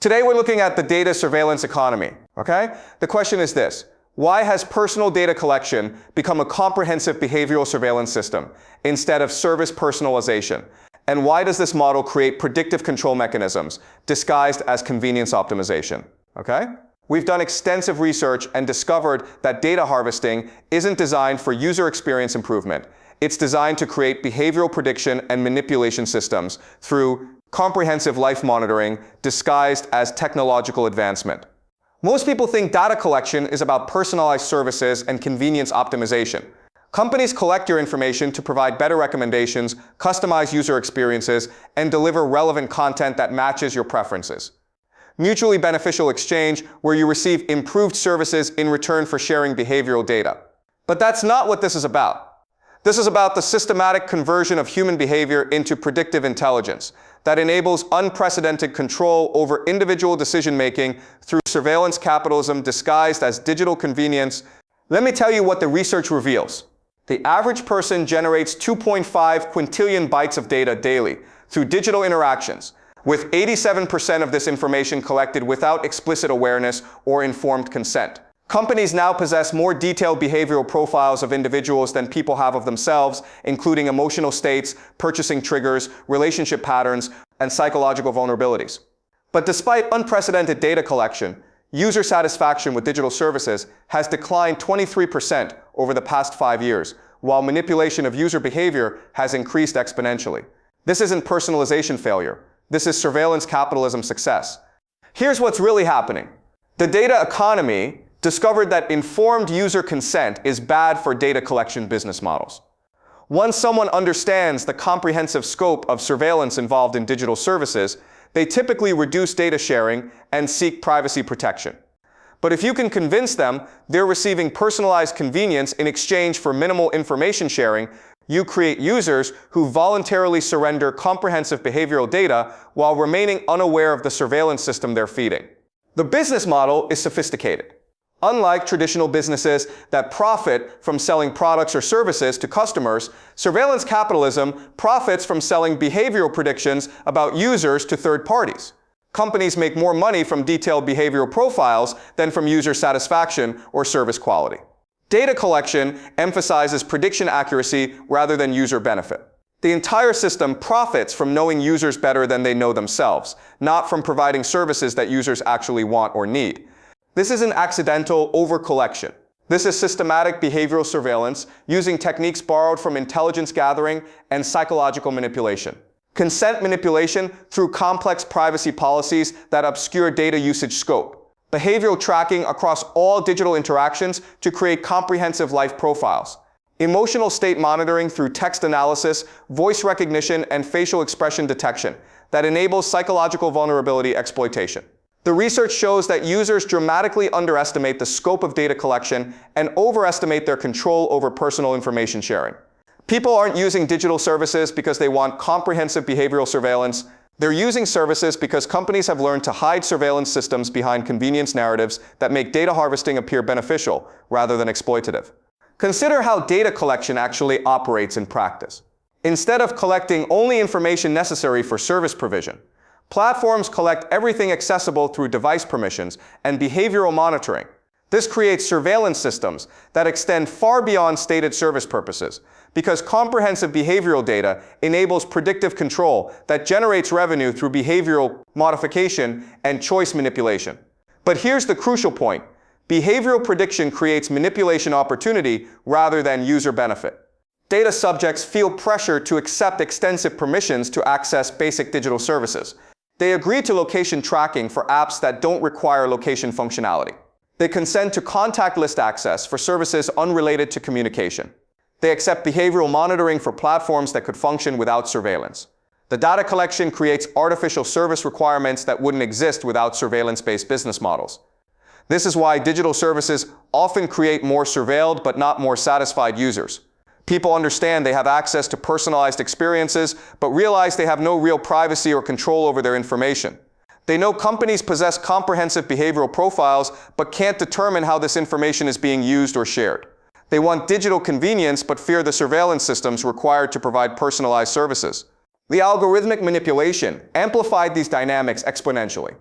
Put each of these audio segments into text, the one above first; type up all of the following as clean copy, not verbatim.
Today we're looking at the data surveillance economy, okay? The question is this: why has personal data collection become a comprehensive behavioral surveillance system instead of service personalization? And why does this model create predictive control mechanisms disguised as convenience optimization, okay? We've done extensive research and discovered that data harvesting isn't designed for user experience improvement. It's designed to create behavioral prediction and manipulation systems through comprehensive life monitoring disguised as technological advancement. Most people think data collection is about personalized services and convenience optimization. Companies collect your information to provide better recommendations, customize user experiences, and deliver relevant content that matches your preferences. Mutually beneficial exchange where you receive improved services in return for sharing behavioral data. But that's not what this is about. This is about the systematic conversion of human behavior into predictive intelligence that enables unprecedented control over individual decision-making through surveillance capitalism disguised as digital convenience. Let me tell you what the research reveals. The average person generates 2.5 quintillion bytes of data daily through digital interactions, with 87% of this information collected without explicit awareness or informed consent. Companies now possess more detailed behavioral profiles of individuals than people have of themselves, including emotional states, purchasing triggers, relationship patterns, and psychological vulnerabilities. But despite unprecedented data collection, user satisfaction with digital services has declined 23% over the past 5 years, while manipulation of user behavior has increased exponentially. This isn't personalization failure. This is surveillance capitalism success. Here's what's really happening. The data economy discovered that informed user consent is bad for data collection business models. Once someone understands the comprehensive scope of surveillance involved in digital services, they typically reduce data sharing and seek privacy protection. But if you can convince them they're receiving personalized convenience in exchange for minimal information sharing, you create users who voluntarily surrender comprehensive behavioral data while remaining unaware of the surveillance system they're feeding. The business model is sophisticated. Unlike traditional businesses that profit from selling products or services to customers, surveillance capitalism profits from selling behavioral predictions about users to third parties. Companies make more money from detailed behavioral profiles than from user satisfaction or service quality. Data collection emphasizes prediction accuracy rather than user benefit. The entire system profits from knowing users better than they know themselves, not from providing services that users actually want or need. This isn't accidental over-collection. This is systematic behavioral surveillance using techniques borrowed from intelligence gathering and psychological manipulation. Consent manipulation through complex privacy policies that obscure data usage scope. Behavioral tracking across all digital interactions to create comprehensive life profiles. Emotional state monitoring through text analysis, voice recognition, and facial expression detection that enables psychological vulnerability exploitation. The research shows that users dramatically underestimate the scope of data collection and overestimate their control over personal information sharing. People aren't using digital services because they want comprehensive behavioral surveillance. They're using services because companies have learned to hide surveillance systems behind convenience narratives that make data harvesting appear beneficial rather than exploitative. Consider how data collection actually operates in practice. Instead of collecting only information necessary for service provision, platforms collect everything accessible through device permissions and behavioral monitoring. This creates surveillance systems that extend far beyond stated service purposes, because comprehensive behavioral data enables predictive control that generates revenue through behavioral modification and choice manipulation. But here's the crucial point. Behavioral prediction creates manipulation opportunity rather than user benefit. Data subjects feel pressure to accept extensive permissions to access basic digital services. They agree to location tracking for apps that don't require location functionality. They consent to contact list access for services unrelated to communication. They accept behavioral monitoring for platforms that could function without surveillance. The data collection creates artificial service requirements that wouldn't exist without surveillance-based business models. This is why digital services often create more surveilled but not more satisfied users. People understand they have access to personalized experiences, but realize they have no real privacy or control over their information. They know companies possess comprehensive behavioral profiles, but can't determine how this information is being used or shared. They want digital convenience, but fear the surveillance systems required to provide personalized services. The algorithmic manipulation amplified these dynamics exponentially.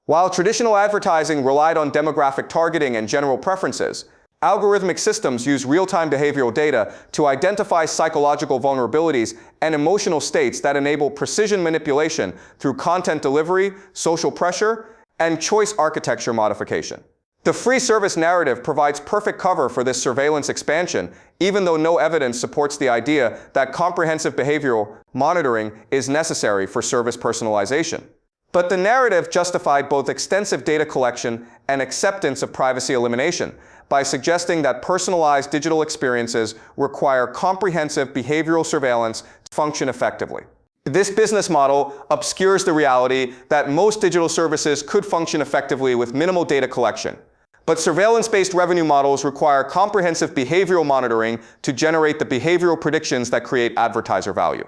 While traditional advertising relied on demographic targeting and general preferences, algorithmic systems use real-time behavioral data to identify psychological vulnerabilities and emotional states that enable precision manipulation through content delivery, social pressure, and choice architecture modification. The free service narrative provides perfect cover for this surveillance expansion, even though no evidence supports the idea that comprehensive behavioral monitoring is necessary for service personalization. But the narrative justified both extensive data collection and acceptance of privacy elimination by suggesting that personalized digital experiences require comprehensive behavioral surveillance to function effectively. This business model obscures the reality that most digital services could function effectively with minimal data collection. But surveillance-based revenue models require comprehensive behavioral monitoring to generate the behavioral predictions that create advertiser value.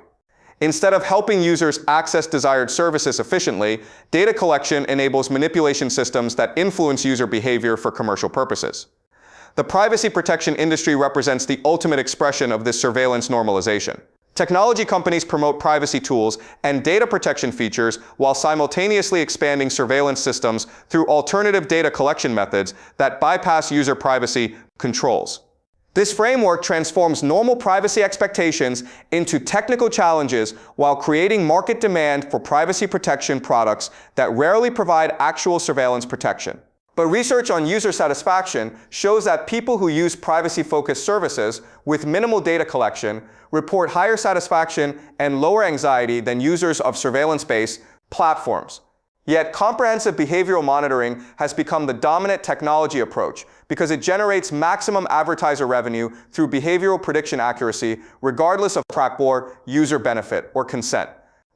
Instead of helping users access desired services efficiently, data collection enables manipulation systems that influence user behavior for commercial purposes. The privacy protection industry represents the ultimate expression of this surveillance normalization. Technology companies promote privacy tools and data protection features while simultaneously expanding surveillance systems through alternative data collection methods that bypass user privacy controls. This framework transforms normal privacy expectations into technical challenges while creating market demand for privacy protection products that rarely provide actual surveillance protection. But research on user satisfaction shows that people who use privacy-focused services with minimal data collection report higher satisfaction and lower anxiety than users of surveillance-based platforms. Yet comprehensive behavioral monitoring has become the dominant technology approach because it generates maximum advertiser revenue through behavioral prediction accuracy regardless of trackbore, user benefit, or consent.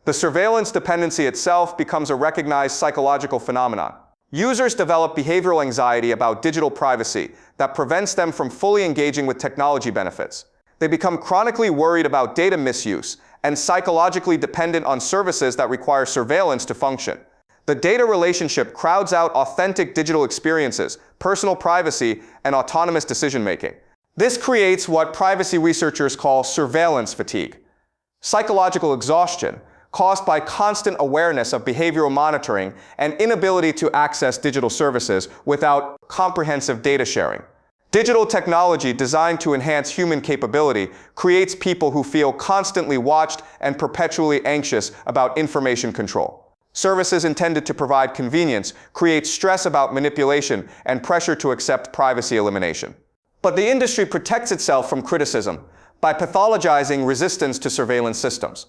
The surveillance dependency itself becomes a recognized psychological phenomenon. Users develop behavioral anxiety about digital privacy that prevents them from fully engaging with technology benefits. They become chronically worried about data misuse and psychologically dependent on services that require surveillance to function. The data relationship crowds out authentic digital experiences, personal privacy, and autonomous decision-making. This creates what privacy researchers call surveillance fatigue, psychological exhaustion caused by constant awareness of behavioral monitoring and inability to access digital services without comprehensive data sharing. Digital technology designed to enhance human capability creates people who feel constantly watched and perpetually anxious about information control. Services intended to provide convenience create stress about manipulation and pressure to accept privacy elimination. But the industry protects itself from criticism by pathologizing resistance to surveillance systems.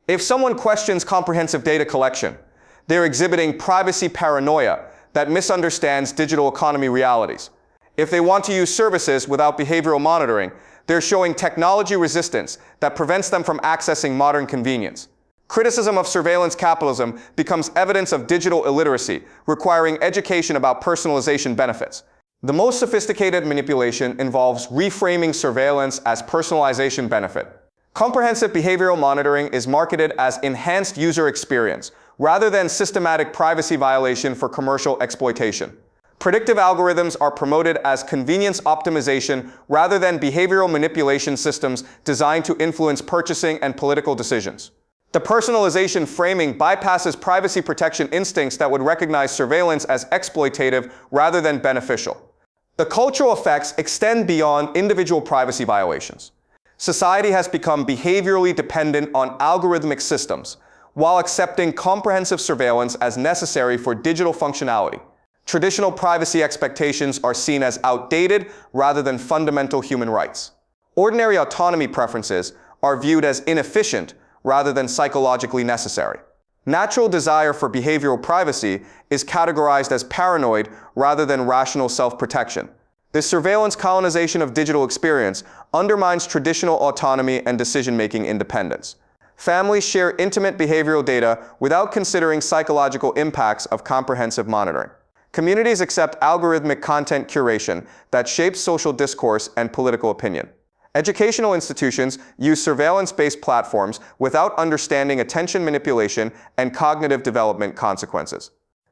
If someone questions comprehensive data collection, they're exhibiting privacy paranoia that misunderstands digital economy realities. If they want to use services without behavioral monitoring, they're showing technology resistance that prevents them from accessing modern convenience. Criticism of surveillance capitalism becomes evidence of digital illiteracy, requiring education about personalization benefits. The most sophisticated manipulation involves reframing surveillance as personalization benefit. Comprehensive behavioral monitoring is marketed as enhanced user experience, rather than systematic privacy violation for commercial exploitation. Predictive algorithms are promoted as convenience optimization rather than behavioral manipulation systems designed to influence purchasing and political decisions. The personalization framing bypasses privacy protection instincts that would recognize surveillance as exploitative rather than beneficial. The cultural effects extend beyond individual privacy violations. Society has become behaviorally dependent on algorithmic systems, while accepting comprehensive surveillance as necessary for digital functionality. Traditional privacy expectations are seen as outdated rather than fundamental human rights. Ordinary autonomy preferences are viewed as inefficient rather than psychologically necessary. Natural desire for behavioral privacy is categorized as paranoid rather than rational self-protection. This surveillance colonization of digital experience undermines traditional autonomy and decision-making independence. Families share intimate behavioral data without considering psychological impacts of comprehensive monitoring. Communities accept algorithmic content curation that shapes social discourse and political opinion. Educational institutions use surveillance-based platforms without understanding attention manipulation and cognitive development consequences.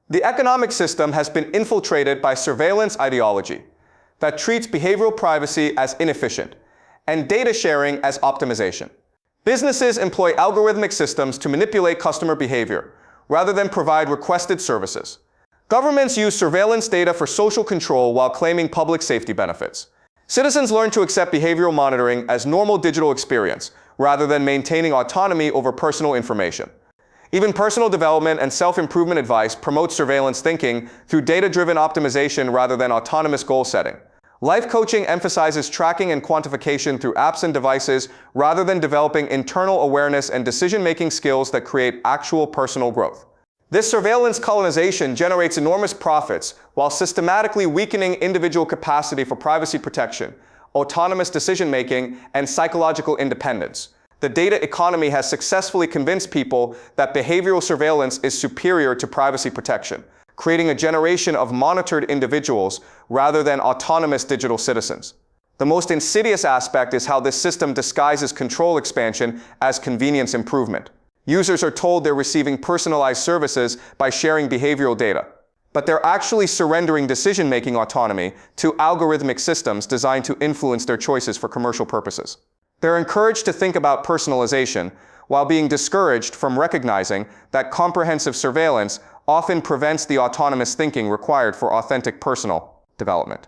The economic system has been infiltrated by surveillance ideology that treats behavioral privacy as inefficient and data sharing as optimization. Businesses employ algorithmic systems to manipulate customer behavior rather than provide requested services. Governments use surveillance data for social control while claiming public safety benefits. Citizens learn to accept behavioral monitoring as normal digital experience, rather than maintaining autonomy over personal information. Even personal development and self-improvement advice promote surveillance thinking through data-driven optimization rather than autonomous goal setting. Life coaching emphasizes tracking and quantification through apps and devices rather than developing internal awareness and decision-making skills that create actual personal growth. This surveillance colonization generates enormous profits while systematically weakening individual capacity for privacy protection, autonomous decision-making, and psychological independence. The data economy has successfully convinced people that behavioral surveillance is superior to privacy protection, creating a generation of monitored individuals rather than autonomous digital citizens. The most insidious aspect is how this system disguises control expansion as convenience improvement. Users are told they're receiving personalized services by sharing behavioral data, but they're actually surrendering decision-making autonomy to algorithmic systems designed to influence their choices for commercial purposes. They're encouraged to think about personalization while being discouraged from recognizing that comprehensive surveillance often prevents the autonomous thinking required for authentic personal development.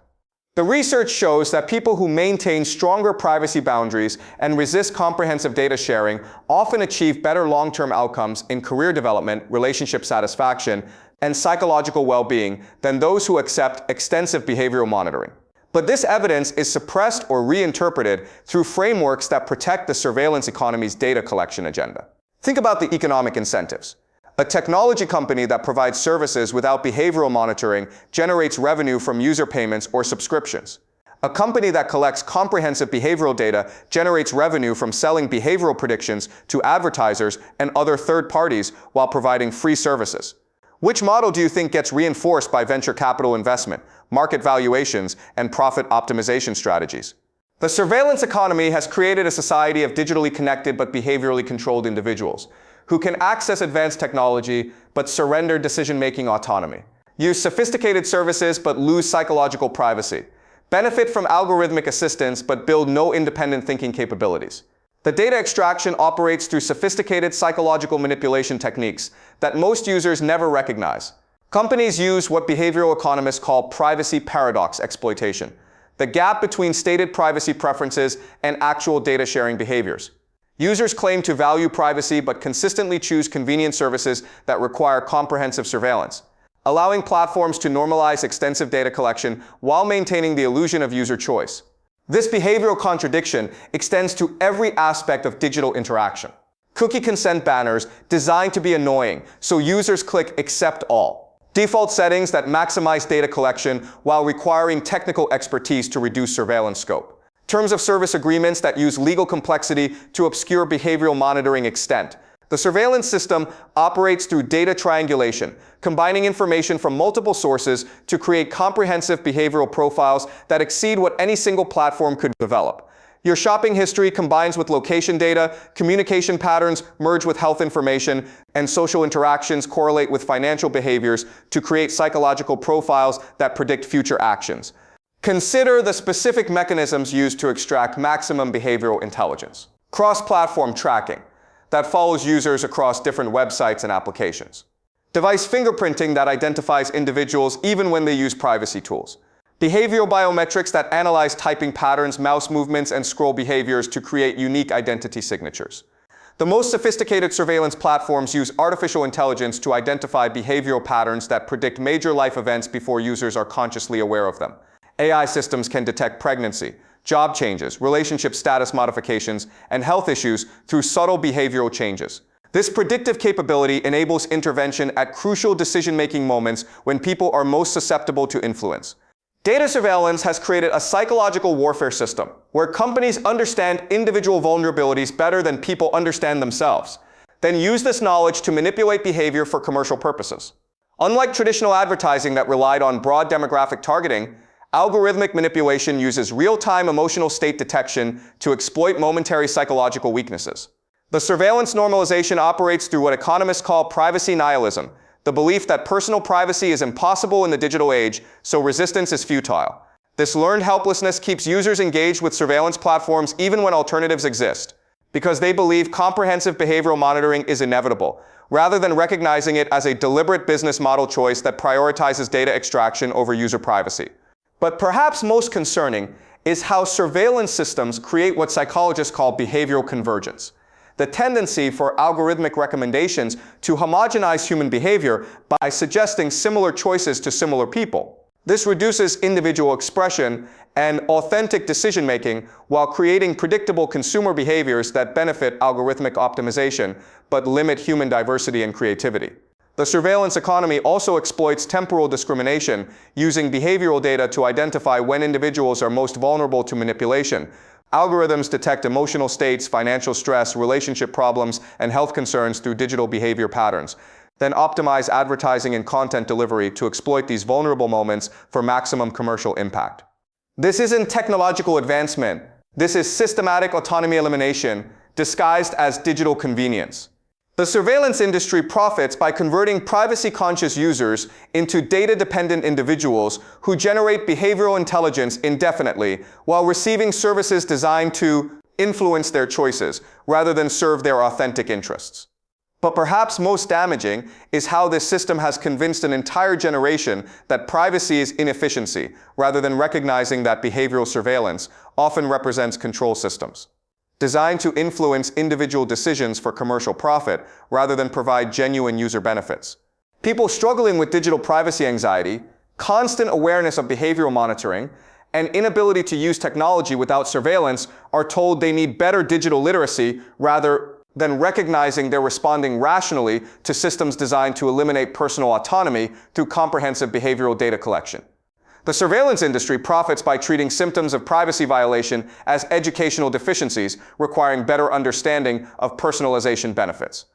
The research shows that people who maintain stronger privacy boundaries and resist comprehensive data sharing often achieve better long-term outcomes in career development, relationship satisfaction, and psychological well-being than those who accept extensive behavioral monitoring. But this evidence is suppressed or reinterpreted through frameworks that protect the surveillance economy's data collection agenda. Think about the economic incentives. A technology company that provides services without behavioral monitoring generates revenue from user payments or subscriptions. A company that collects comprehensive behavioral data generates revenue from selling behavioral predictions to advertisers and other third parties while providing free services. Which model do you think gets reinforced by venture capital investment, market valuations, and profit optimization strategies? The surveillance economy has created a society of digitally connected but behaviorally controlled individuals who can access advanced technology but surrender decision-making autonomy, use sophisticated services but lose psychological privacy, benefit from algorithmic assistance but build no independent thinking capabilities. The data extraction operates through sophisticated psychological manipulation techniques that most users never recognize. Companies use what behavioral economists call privacy paradox exploitation, the gap between stated privacy preferences and actual data sharing behaviors. Users claim to value privacy but consistently choose convenient services that require comprehensive surveillance, allowing platforms to normalize extensive data collection while maintaining the illusion of user choice. This behavioral contradiction extends to every aspect of digital interaction. Cookie consent banners designed to be annoying, so users click accept all. Default settings that maximize data collection while requiring technical expertise to reduce surveillance scope. Terms of service agreements that use legal complexity to obscure behavioral monitoring extent. The surveillance system operates through data triangulation, combining information from multiple sources to create comprehensive behavioral profiles that exceed what any single platform could develop. Your shopping history combines with location data, communication patterns merge with health information, and social interactions correlate with financial behaviors to create psychological profiles that predict future actions. Consider the specific mechanisms used to extract maximum behavioral intelligence. Cross-platform tracking that follows users across different websites and applications. Device fingerprinting that identifies individuals even when they use privacy tools. Behavioral biometrics that analyze typing patterns, mouse movements, and scroll behaviors to create unique identity signatures. The most sophisticated surveillance platforms use artificial intelligence to identify behavioral patterns that predict major life events before users are consciously aware of them. AI systems can detect pregnancy, job changes, relationship status modifications, and health issues through subtle behavioral changes. This predictive capability enables intervention at crucial decision-making moments when people are most susceptible to influence. Data surveillance has created a psychological warfare system where companies understand individual vulnerabilities better than people understand themselves, then use this knowledge to manipulate behavior for commercial purposes. Unlike traditional advertising that relied on broad demographic targeting, algorithmic manipulation uses real-time emotional state detection to exploit momentary psychological weaknesses. The surveillance normalization operates through what economists call privacy nihilism, the belief that personal privacy is impossible in the digital age, so resistance is futile. This learned helplessness keeps users engaged with surveillance platforms even when alternatives exist. because they believe comprehensive behavioral monitoring is inevitable, rather than recognizing it as a deliberate business model choice that prioritizes data extraction over user privacy. But perhaps most concerning is how surveillance systems create what psychologists call behavioral convergence, the tendency for algorithmic recommendations to homogenize human behavior by suggesting similar choices to similar people. This reduces individual expression and authentic decision-making while creating predictable consumer behaviors that benefit algorithmic optimization but limit human diversity and creativity. The surveillance economy also exploits temporal discrimination, using behavioral data to identify when individuals are most vulnerable to manipulation. Algorithms detect emotional states, financial stress, relationship problems, and health concerns through digital behavior patterns, then optimize advertising and content delivery to exploit these vulnerable moments for maximum commercial impact. This isn't technological advancement. This is systematic autonomy elimination disguised as digital convenience. The surveillance industry profits by converting privacy-conscious users into data-dependent individuals who generate behavioral intelligence indefinitely while receiving services designed to influence their choices rather than serve their authentic interests. But perhaps most damaging is how this system has convinced an entire generation that privacy is inefficiency, rather than recognizing that behavioral surveillance often represents control systems designed to influence individual decisions for commercial profit rather than provide genuine user benefits. People struggling with digital privacy anxiety, constant awareness of behavioral monitoring, and inability to use technology without surveillance are told they need better digital literacy rather than recognizing they're responding rationally to systems designed to eliminate personal autonomy through comprehensive behavioral data collection. The surveillance industry profits by treating symptoms of privacy violation as educational deficiencies, requiring better understanding of personalization benefits.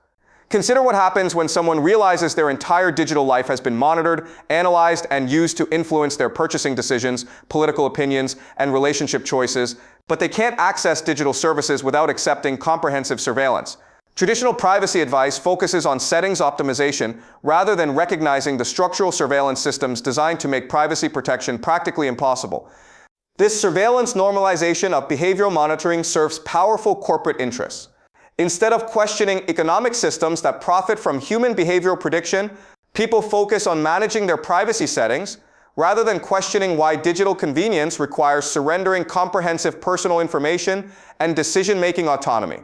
Consider what happens when someone realizes their entire digital life has been monitored, analyzed, and used to influence their purchasing decisions, political opinions, and relationship choices, but they can't access digital services without accepting comprehensive surveillance. Traditional privacy advice focuses on settings optimization rather than recognizing the structural surveillance systems designed to make privacy protection practically impossible. This surveillance normalization of behavioral monitoring serves powerful corporate interests. Instead of questioning economic systems that profit from human behavioral prediction, people focus on managing their privacy settings rather than questioning why digital convenience requires surrendering comprehensive personal information and decision-making autonomy.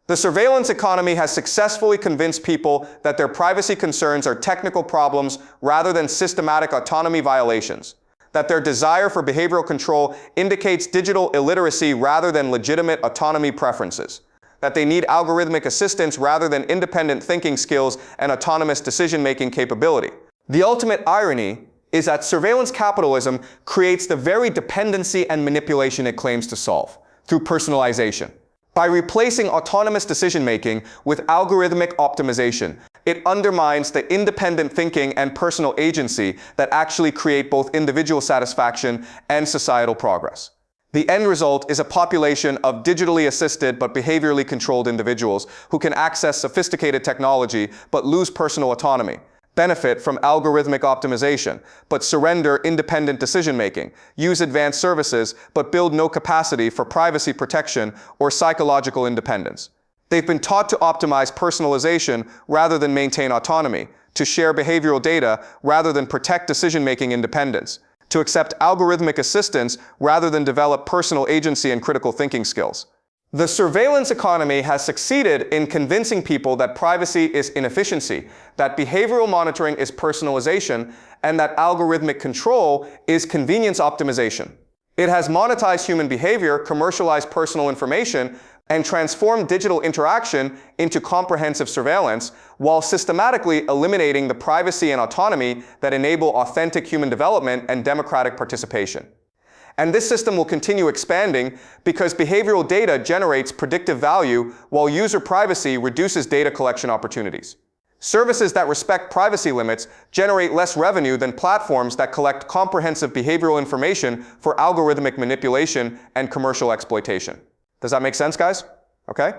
The surveillance economy has successfully convinced people that their privacy concerns are technical problems rather than systematic autonomy violations, that their desire for behavioral control indicates digital illiteracy rather than legitimate autonomy preferences, that they need algorithmic assistance rather than independent thinking skills and autonomous decision-making capability. The ultimate irony is that surveillance capitalism creates the very dependency and manipulation it claims to solve through personalization. By replacing autonomous decision-making with algorithmic optimization, it undermines the independent thinking and personal agency that actually create both individual satisfaction and societal progress. The end result is a population of digitally assisted but behaviorally controlled individuals who can access sophisticated technology but lose personal autonomy, benefit from algorithmic optimization, but surrender independent decision-making, use advanced services, but build no capacity for privacy protection or psychological independence. They've been taught to optimize personalization rather than maintain autonomy, to share behavioral data rather than protect decision-making independence, to accept algorithmic assistance rather than develop personal agency and critical thinking skills. The surveillance economy has succeeded in convincing people that privacy is inefficiency, that behavioral monitoring is personalization, and that algorithmic control is convenience optimization. It has monetized human behavior, commercialized personal information, and transformed digital interaction into comprehensive surveillance, while systematically eliminating the privacy and autonomy that enable authentic human development and democratic participation. And this system will continue expanding because behavioral data generates predictive value while user privacy reduces data collection opportunities. Services that respect privacy limits generate less revenue than platforms that collect comprehensive behavioral information for algorithmic manipulation and commercial exploitation. Does that make sense, guys? Okay?